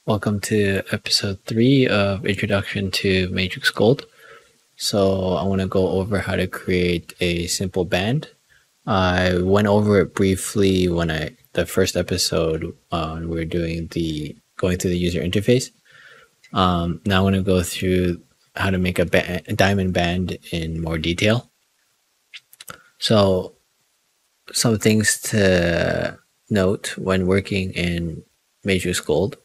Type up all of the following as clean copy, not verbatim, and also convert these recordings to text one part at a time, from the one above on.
Welcome to episode 3 of Introduction to MatrixGold. So I want to go over how to create a simple band. I went over it briefly when the first episode we were going through the user interface. Now I want to go through how to make a diamond band in more detail. So some things to note when working in MatrixGold.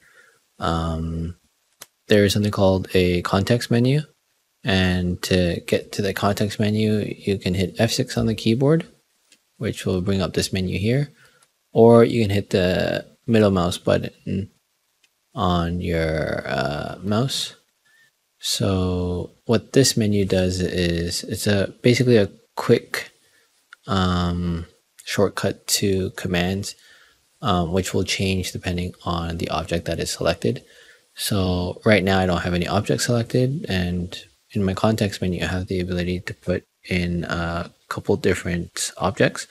There is something called a context menu, and to get to the context menu you can hit F6 on the keyboard, which will bring up this menu here, or you can hit the middle mouse button on your mouse. So what this menu does is it's basically a quick shortcut to commands, which will change depending on the object that is selected. So right now I don't have any object selected, and in my context menu I have the ability to put in a couple different objects.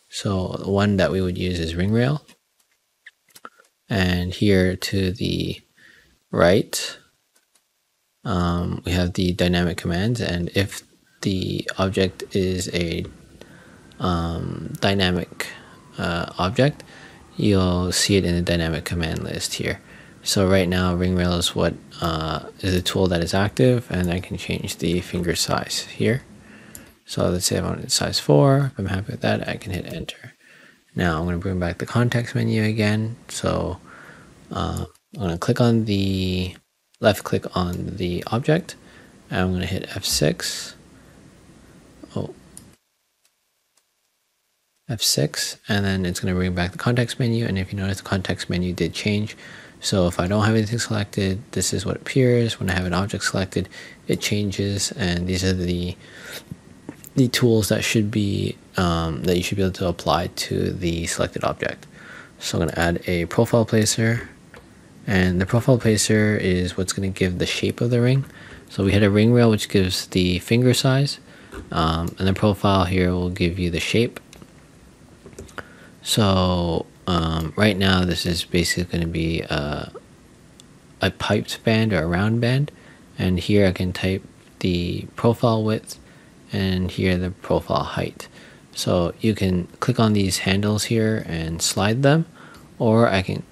So the one that we would use is ring rail, and here to the right we have the dynamic commands, and if the object is a dynamic object, you'll see it in the dynamic command list here. So right now ring rail is what is a tool that is active, and I can change the finger size here. So let's say I want it size 4. If I'm happy with that, I can hit enter. Now I'm going to bring back the context menu again. So I'm going to click on the left click on the object, and I'm going to hit F6. F6, and then it's going to bring back the context menu. And if you notice, the context menu did change. So if I don't have anything selected, this is what appears. When I have an object selected, it changes, and these are the tools that should be that you should be able to apply to the selected object. So I'm going to add a profile placer, and the profile placer is what's going to give the shape of the ring. So we had a ring rail which gives the finger size, and the profile here will give you the shape. So right now this is basically going to be a piped band or a round band, and here I can type the profile width and here the profile height. So you can click on these handles here and slide them, or I can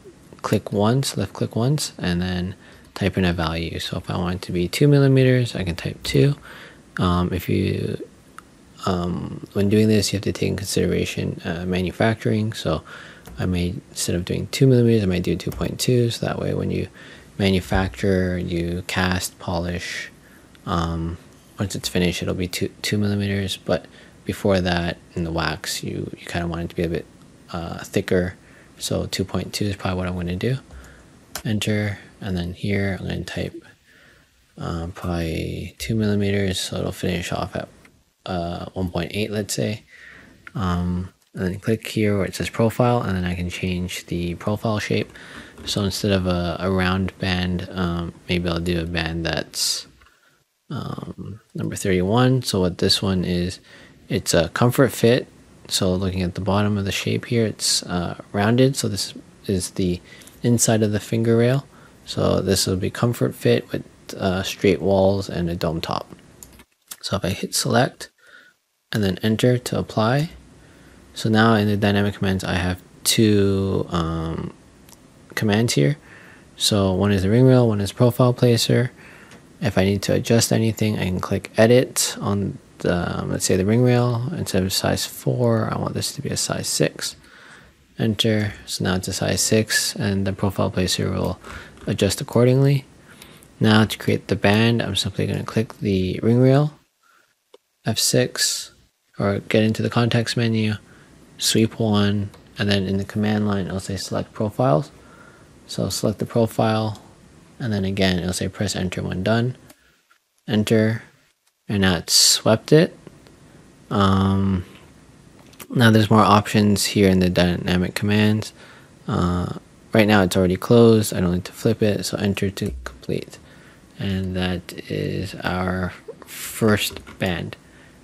click once, left click once, and then type in a value. So if I want it to be 2 millimeters, I can type 2. When doing this, you have to take in consideration manufacturing. So I may, instead of doing 2 millimeters, I might do 2.2. So that way when you manufacture, you cast, polish, once it's finished, it'll be 2 millimeters. But before that, in the wax, you kind of want it to be a bit thicker. So 2.2 is probably what I'm going to do. Enter, and then here I'm going to type probably 2 millimeters. So it'll finish off at 1.8, let's say, and then click here where it says profile, and then I can change the profile shape. So instead of a round band, maybe I'll do a band that's number 31. So what this one is, it's a comfort fit. So looking at the bottom of the shape here, it's rounded. So this is the inside of the finger rail. So this will be comfort fit with straight walls and a dome top. So if I hit select and then enter to apply, so now in the dynamic commands I have two commands here. So one is the ring rail, one is profile placer. If I need to adjust anything, I can click edit on the, let's say the ring rail. Instead of size 4, I want this to be a size 6. Enter. So now it's a size 6, and the profile placer will adjust accordingly. Now to create the band, I'm simply going to click the ring rail, F6, or get into the context menu, sweep 1, and then in the command line it'll say select profiles. So select the profile, and then again it'll say press enter when done. Enter, and now it's swept it. Now there's more options here in the dynamic commands. Right now it's already closed, I don't need to flip it, so enter to complete. And that is our first band.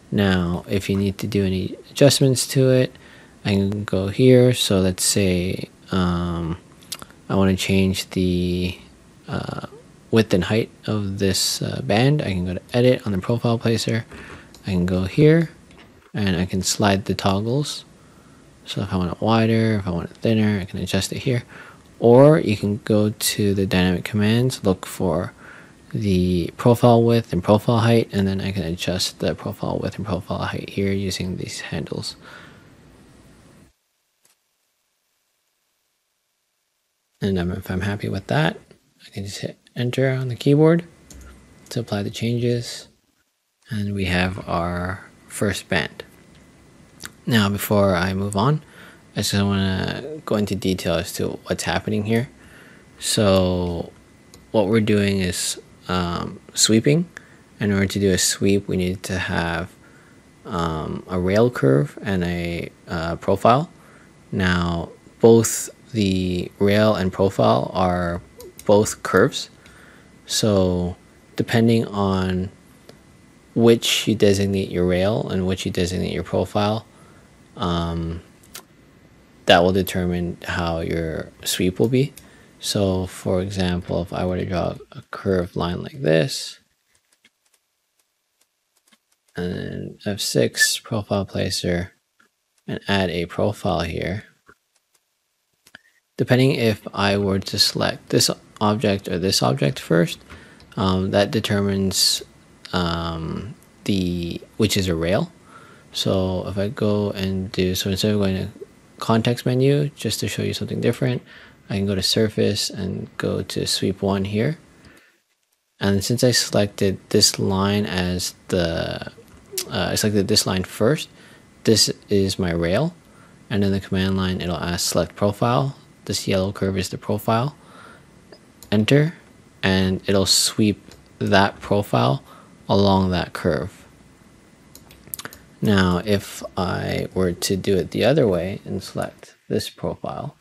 Now if you need to do any adjustments to it, I can go here. So let's say I want to change the width and height of this band, I can go to edit on the profile placer. I can go here and I can slide the toggles. So if I want it wider, if I want it thinner, I can adjust it here. Or you can go to the dynamic commands, look for the profile width and profile height, and then I can adjust the profile width and profile height here using these handles. And if I'm happy with that, I can just hit enter on the keyboard to apply the changes, and we have our first band. Now before I move on, I just want to go into detail as to what's happening here. So what we're doing is sweeping. In order to do a sweep, we need to have a rail curve and a profile. Now both the rail and profile are both curves, so depending on which you designate your rail and which you designate your profile, that will determine how your sweep will be. So for example, if I were to draw a curved line like this, and then F6 profile placer, and add a profile here, depending if I were to select this object or this object first, that determines which is a rail. So if I go and so instead of going to context menu, just to show you something different, I can go to surface and go to sweep 1 here. And since I selected this line as I selected this line first, this is my rail. And in the command line, it'll ask select profile. This yellow curve is the profile. Enter, and it'll sweep that profile along that curve. Now, if I were to do it the other way and select this profile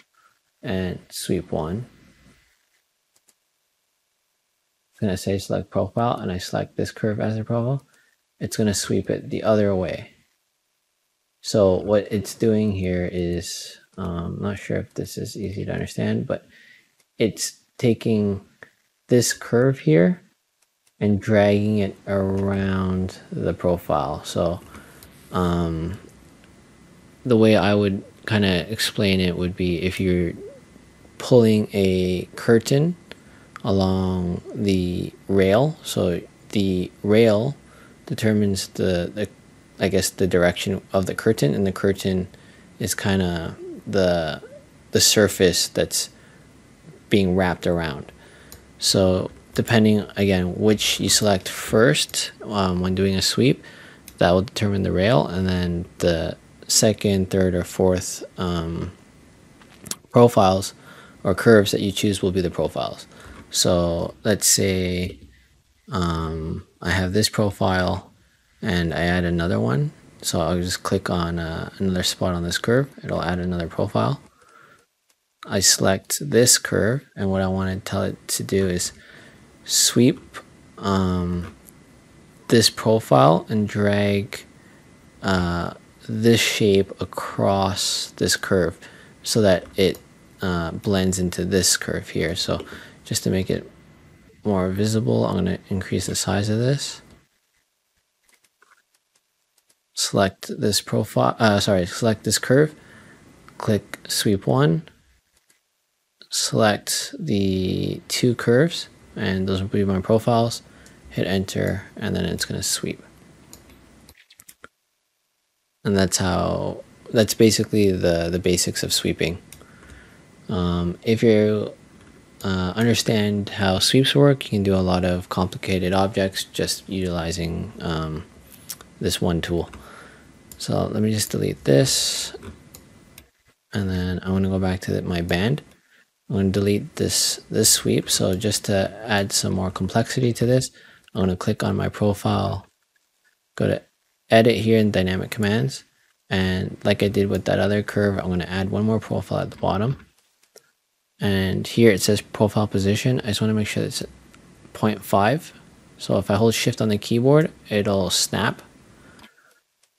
and sweep 1, it's going to say select profile, and I select this curve as a profile, it's going to sweep it the other way. So what it's doing here is, I'm not sure if this is easy to understand, but it's taking this curve here and dragging it around the profile. So the way I would kind of explain it would be if you're pulling a curtain along the rail. So the rail determines I guess the direction of the curtain, and the curtain is kind of the surface that's being wrapped around. So depending again which you select first when doing a sweep, that will determine the rail, and then the second, third, or fourth profiles or curves that you choose will be the profiles. So let's say I have this profile and I add another one. So I'll just click on another spot on this curve. It'll add another profile. I select this curve, and what I want to tell it to do is sweep this profile and drag this shape across this curve so that it blends into this curve here. So just to make it more visible, I'm going to increase the size of this. Select this profile, select this curve, click sweep 1, select the 2 curves, and those will be my profiles, hit enter, and then it's going to sweep. And that's basically the basics of sweeping. If you understand how sweeps work, you can do a lot of complicated objects just utilizing this one tool. So let me just delete this, and then I'm going to go back to my band. I'm going to delete this sweep. So just to add some more complexity to this, I'm going to click on my profile, go to edit here in dynamic commands, and like I did with that other curve, I'm going to add one more profile at the bottom. And here it says profile position. I just want to make sure it's at 0.5. So if I hold shift on the keyboard, it'll snap.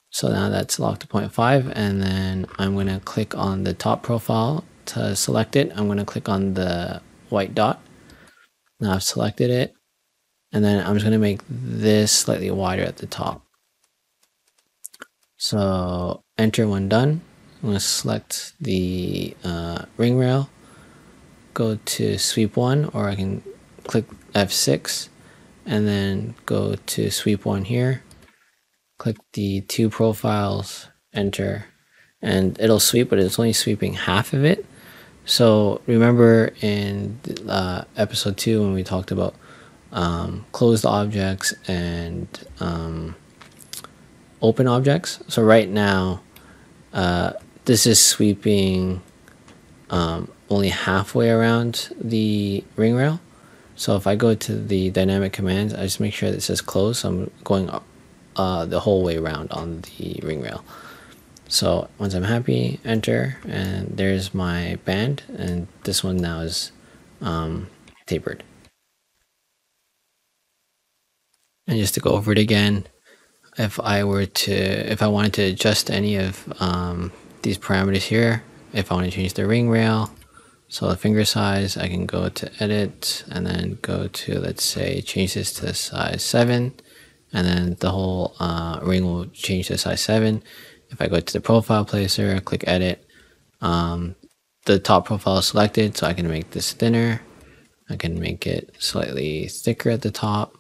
So now that's locked to 0.5, and then I'm going to click on the top profile to select it. I'm going to click on the white dot, Now I've selected it, and then I'm just going to make this slightly wider at the top. So enter when done. I'm going to select the ring rail, go to sweep 1, or I can click F6 and then go to sweep 1 here, click the 2 profiles, enter, and it'll sweep, but it's only sweeping half of it. So remember in episode 2 when we talked about closed objects and open objects. So right now this is sweeping only halfway around the ring rail. So if I go to the dynamic commands, I just make sure that it says close. So I'm going the whole way around on the ring rail. So once I'm happy, enter, and there's my band, and this one now is tapered. And just to go over it again, if I wanted to adjust any of these parameters here, if I want to change the ring rail, so the finger size, I can go to edit and then go to, let's say, change this to size 7, and then the whole ring will change to size 7. If I go to the profile placer, click edit, the top profile is selected, so I can make this thinner. I can make it slightly thicker at the top.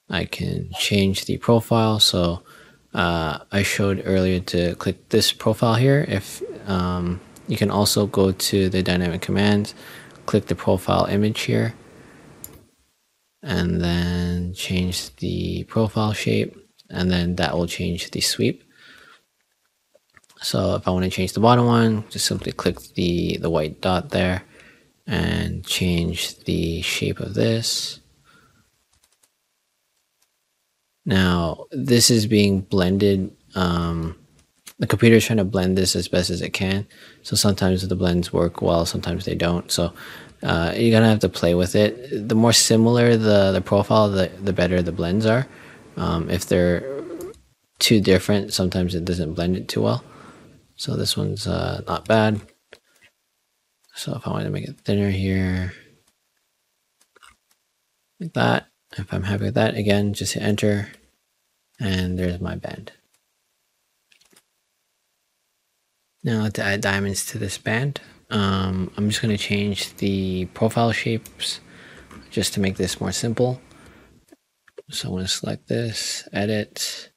I can change the profile. So I showed earlier to click this profile here. If you can also go to the dynamic commands, click the profile image here, and then change the profile shape, and then that will change the sweep. So if I want to change the bottom one, just simply click the white dot there and change the shape of this. Now this is being blended. The computer is trying to blend this as best as it can. So sometimes the blends work well, sometimes they don't. So you're gonna have to play with it. The more similar the profile, the better the blends are. If they're too different, sometimes it doesn't blend it too well. So this one's not bad. So if I want to make it thinner here, like that, if I'm happy with that, again, just hit enter, and there's my band. Now to add diamonds to this band, I'm just going to change the profile shapes just to make this more simple. So I'm going to select this, edit.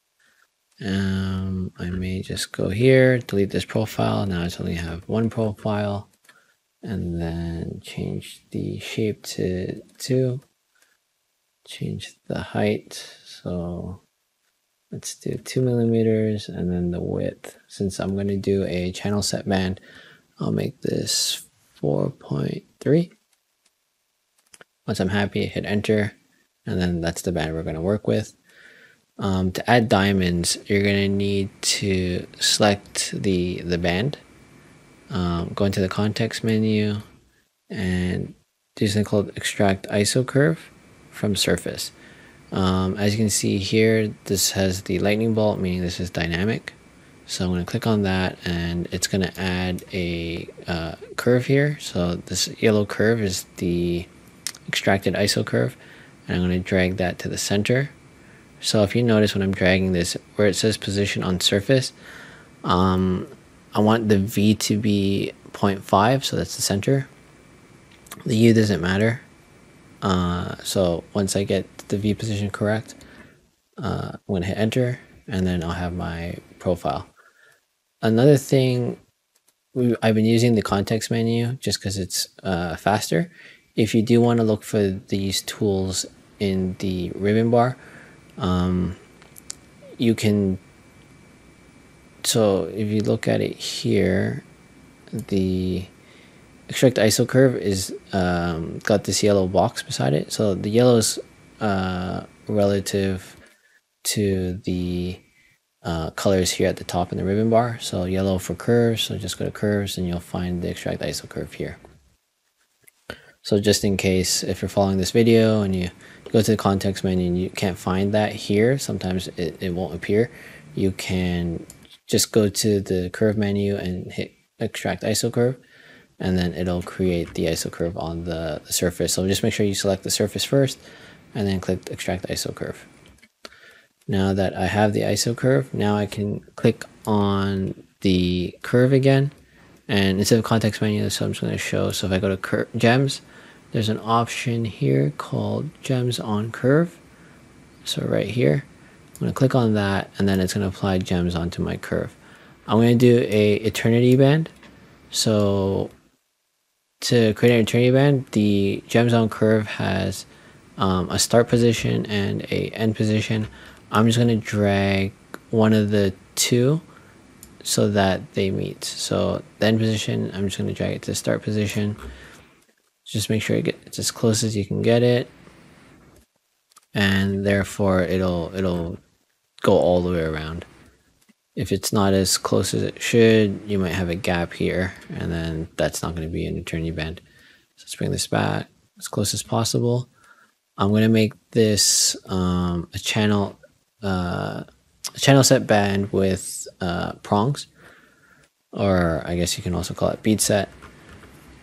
I may just go here, delete this profile. Now I just only have one profile, and then change the shape to 2. Change the height. So let's do 2 millimeters, and then the width. Since I'm going to do a channel set band, I'll make this 4.3. Once I'm happy, hit enter, and then that's the band we're going to work with. To add diamonds, you're going to need to select the band, go into the context menu, and do something called extract iso curve from surface. As you can see here, this has the lightning bolt, meaning this is dynamic. So I'm going to click on that, and it's going to add a curve here. So this yellow curve is the extracted iso curve, and I'm going to drag that to the center. So if you notice when I'm dragging this, where it says position on surface, I want the V to be 0.5, so that's the center. The U doesn't matter. So once I get the V position correct, I'm going to hit enter, and then I'll have my profile. Another thing, I've been using the context menu just because it's faster. If you do want to look for these tools in the ribbon bar, you can. So if you look at it here, the extract iso curve is got this yellow box beside it. So the yellow is relative to the colors here at the top in the ribbon bar. So yellow for curves, so just go to curves and you'll find the extract iso curve here. So just in case, if you're following this video and you go to the context menu and you can't find that here, sometimes it won't appear, you can just go to the curve menu and hit extract iso curve, and then it'll create the ISO curve on the surface. So just make sure you select the surface first and then click extract ISO curve. Now that I have the ISO curve, now I can click on the curve again, and instead of context menu, so I'm just going to show. So if I go to gems, there's an option here called gems on curve. So right here, I'm going to click on that, and then it's going to apply gems onto my curve. I'm going to do a eternity band. So to create an eternity band, the gems on curve has a start position and a end position. I'm just going to drag one of the two so that they meet. So the end position, I'm just going to drag it to the start position. Just make sure it's as close as you can get it, and therefore it'll go all the way around. If it's not as close as it should, you might have a gap here, and then that's not going to be an eternity band. So let's bring this back as close as possible. I'm going to make this a channel set band with prongs, or I guess you can also call it bead set.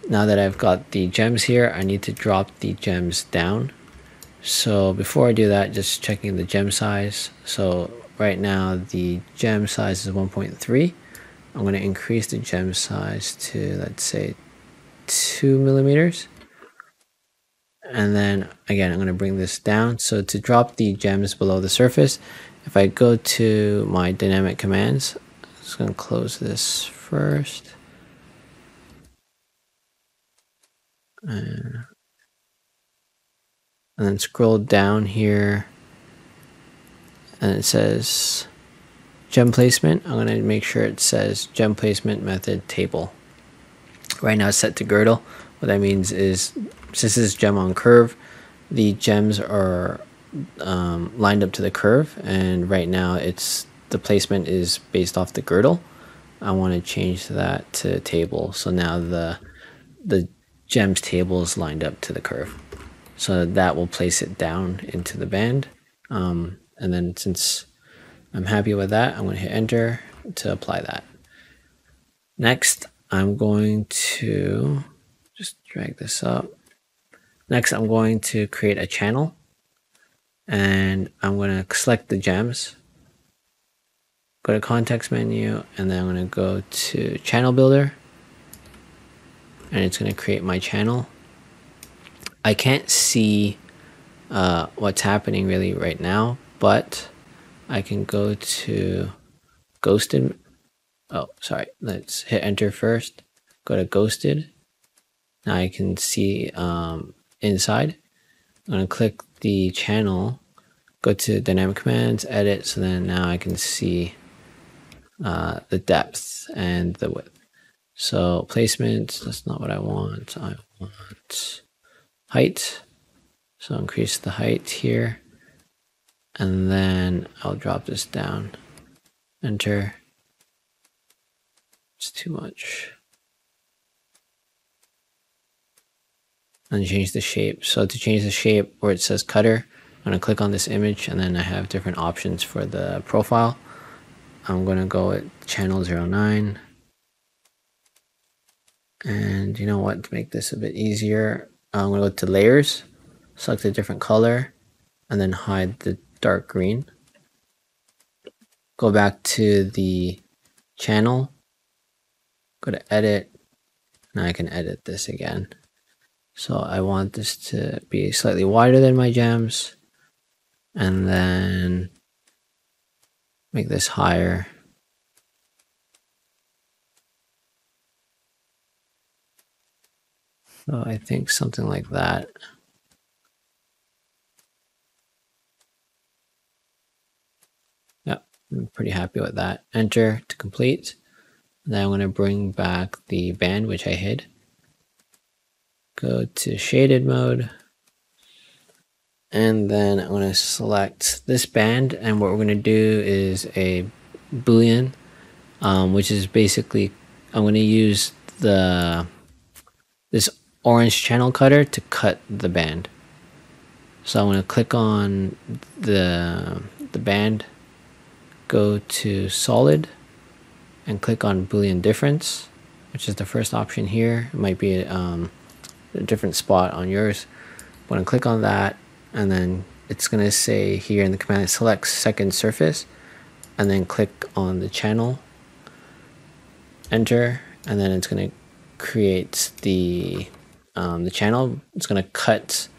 Now that I've got the gems here, I need to drop the gems down. So before I do that, just checking the gem size. So right now the gem size is 1.3. I'm going to increase the gem size to, let's say, 2 millimeters. And then again, I'm going to bring this down. So to drop the gems below the surface, if I go to my dynamic commands, I'm just going to close this first. And then scroll down here, and it says gem placement. I'm going to make sure it says gem placement method table. Right now it's set to girdle. What that means is, since this is gem on curve, the gems are lined up to the curve, and right now the placement is based off the girdle. I want to change that to table. So now the gems table is lined up to the curve. So that will place it down into the band. And then since I'm happy with that, I'm going to hit enter to apply that. Next, I'm going to just drag this up. Next, I'm going to create a channel, and I'm going to select the gems, go to context menu, and then I'm going to go to channel builder, and it's going to create my channel. I can't see what's happening really right now, but I can go to ghosted. Oh, sorry. Let's hit enter first. Go to ghosted. Now I can see inside. I'm going to click the channel, go to dynamic commands, edit. So then now I can see the depth and the width. So placement, that's not what I want. I want height. So increase the height here, and then I'll drop this down. Enter. It's too much. And change the shape. So to change the shape where it says cutter, I'm going to click on this image, and then I have different options for the profile. I'm going to go with channel 09. And you know what, to make this a bit easier, I'm going to go to layers, select a different color, and then hide the dark green. Go back to the channel, go to edit. Now I can edit this again. So I want this to be slightly wider than my gems, and then make this higher. So I think something like that. Yep, I'm pretty happy with that. Enter to complete. Then I'm going to bring back the band, which I hid. Go to shaded mode. And then I'm going to select this band. And what we're going to do is a Boolean, which is basically, I'm going to use this orange channel cutter to cut the band. So I'm going to click on the band, go to solid, and click on Boolean difference, which is the first option here. It might be a different spot on yours. I'm going to click on that, and then it's going to say here in the command, select second surface, and then click on the channel, enter, and then it's going to create the channel. It's going to cut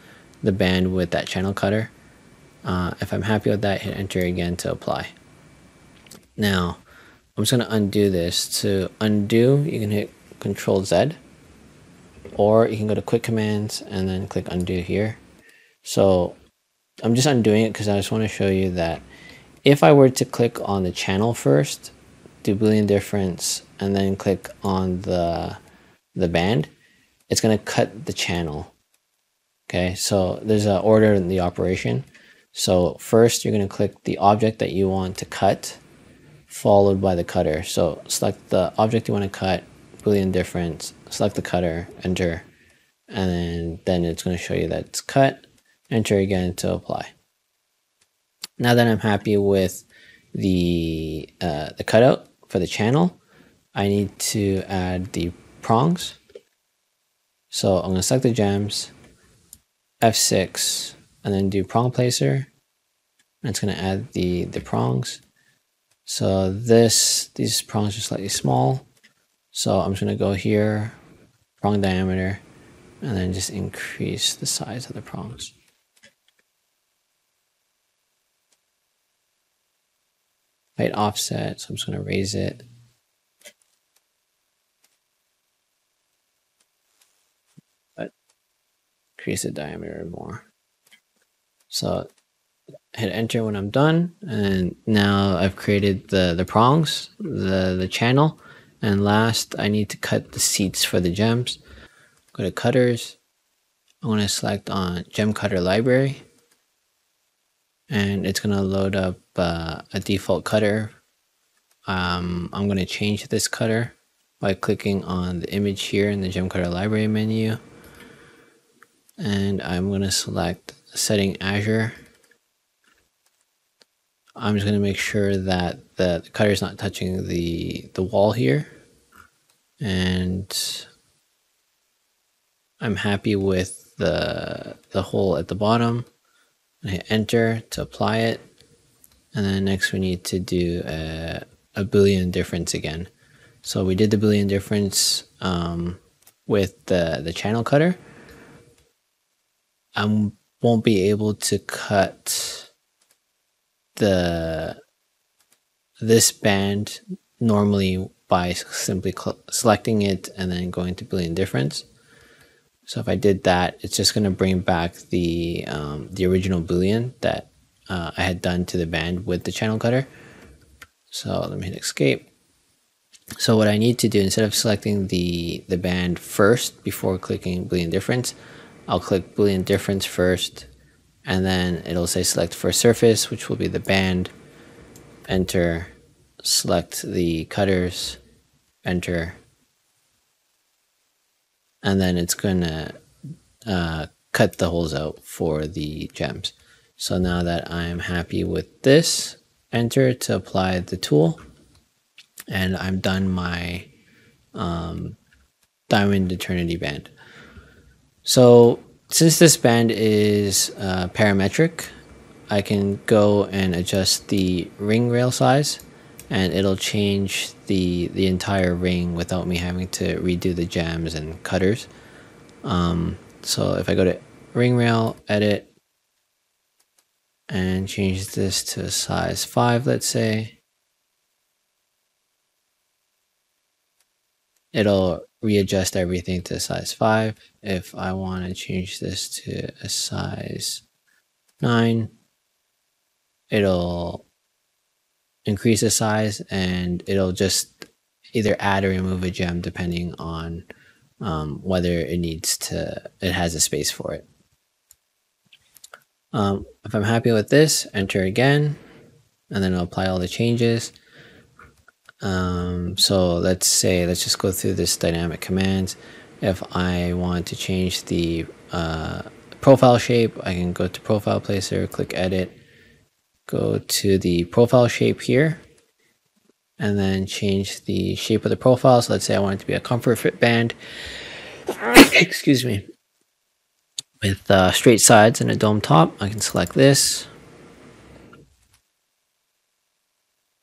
the band with that channel cutter. If I'm happy with that, hit enter again to apply. Now, I'm just going to undo this. To undo, you can hit Control Z, or you can go to Quick Commands and then click undo here. So I'm just undoing it because I just want to show you that if I were to click on the channel first, do Boolean difference, and then click on the band, it's going to cut the channel. Okay, so there's an order in the operation. So first you're going to click the object that you want to cut, followed by the cutter. So select the object you want to cut, Boolean difference, select the cutter, enter, and then it's going to show you that it's cut, enter again to apply. Now that I'm happy with the cutout for the channel, I need to add the prongs. So I'm going to select the gems, F6, and then do prong placer. And it's going to add the prongs. So these prongs are slightly small. So I'm just going to go here, prong diameter, and then just increase the size of the prongs. Height offset, so I'm just going to raise it. But increase the diameter more. So hit enter when I'm done, and now I've created the prongs, the channel, and last I need to cut the seats for the gems. Go to cutters. I want to select on gem cutter library, and it's going to load up a default cutter. I'm going to change this cutter by clicking on the image here in the gem cutter library menu, and I'm going to select setting Azure. I'm just going to make sure that the cutter is not touching the wall here, and I'm happy with the hole at the bottom. I hit enter to apply it, and then next we need to do a Boolean difference again. So we did the Boolean difference with the channel cutter. I won't be able to cut this band normally by simply selecting it and then going to Boolean difference. So if I did that, it's just going to bring back the original Boolean that I had done to the band with the channel cutter. So let me hit escape. So what I need to do, instead of selecting the band first before clicking Boolean difference, I'll click Boolean difference first, and then it'll say select first surface, which will be the band, enter, select the cutters, enter, and then it's going to cut the holes out for the gems. So now that I'm happy with this, enter to apply the tool, and I'm done my diamond eternity band. So since this band is parametric, I can go and adjust the ring rail size, and it'll change the entire ring without me having to redo the gems and cutters. So if I go to ring rail, edit, and change this to size 5, let's say, it'll readjust everything to size 5. If I want to change this to a size 9, it'll increase the size, and it'll just either add or remove a gem depending on whether it has a space for it. If I'm happy with this, enter again, and then I'll apply all the changes. So let's just go through this dynamic commands. If I want to change the profile shape, I can go to profile placer, click edit, go to the profile shape here, and then change the shape of the profile. So let's say I want it to be a comfort fit band. Excuse me. With straight sides and a dome top, I can select this.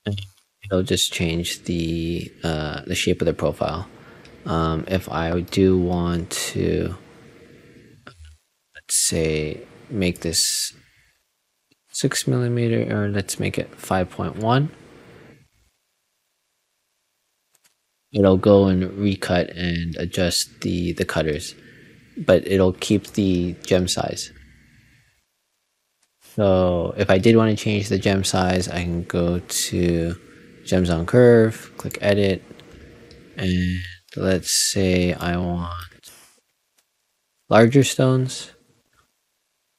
And it'll just change the shape of the profile. If I do want to, let's say, make this 6mm, or let's make it 5.1. It'll go and recut and adjust the cutters, but it'll keep the gem size. So if I did want to change the gem size, I can go to gems on curve, click edit, and let's say I want larger stones.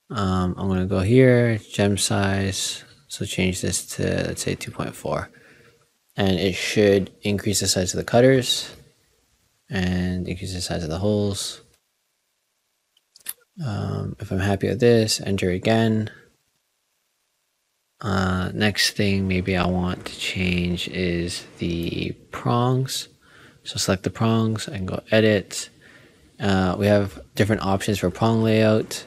I'm going to go here, gem size, so change this to, let's say, 2.4. And it should increase the size of the cutters and increase the size of the holes. If I'm happy with this, enter again. Next thing maybe I want to change is the prongs. So select the prongs and go edit. We have different options for prong layout.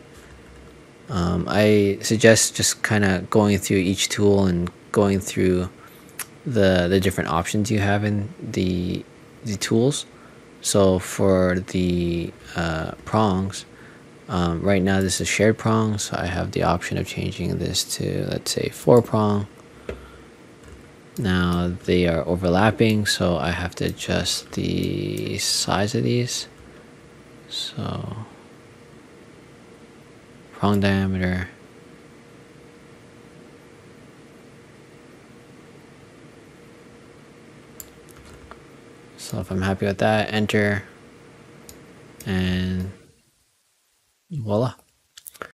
I suggest just kind of going through each tool and going through the different options you have in the tools. So for the prongs, right now this is shared prong, so I have the option of changing this to, let's say, 4 prong. Now they are overlapping, so I have to adjust the size of these. So prong diameter. So if I'm happy with that, enter, and voila.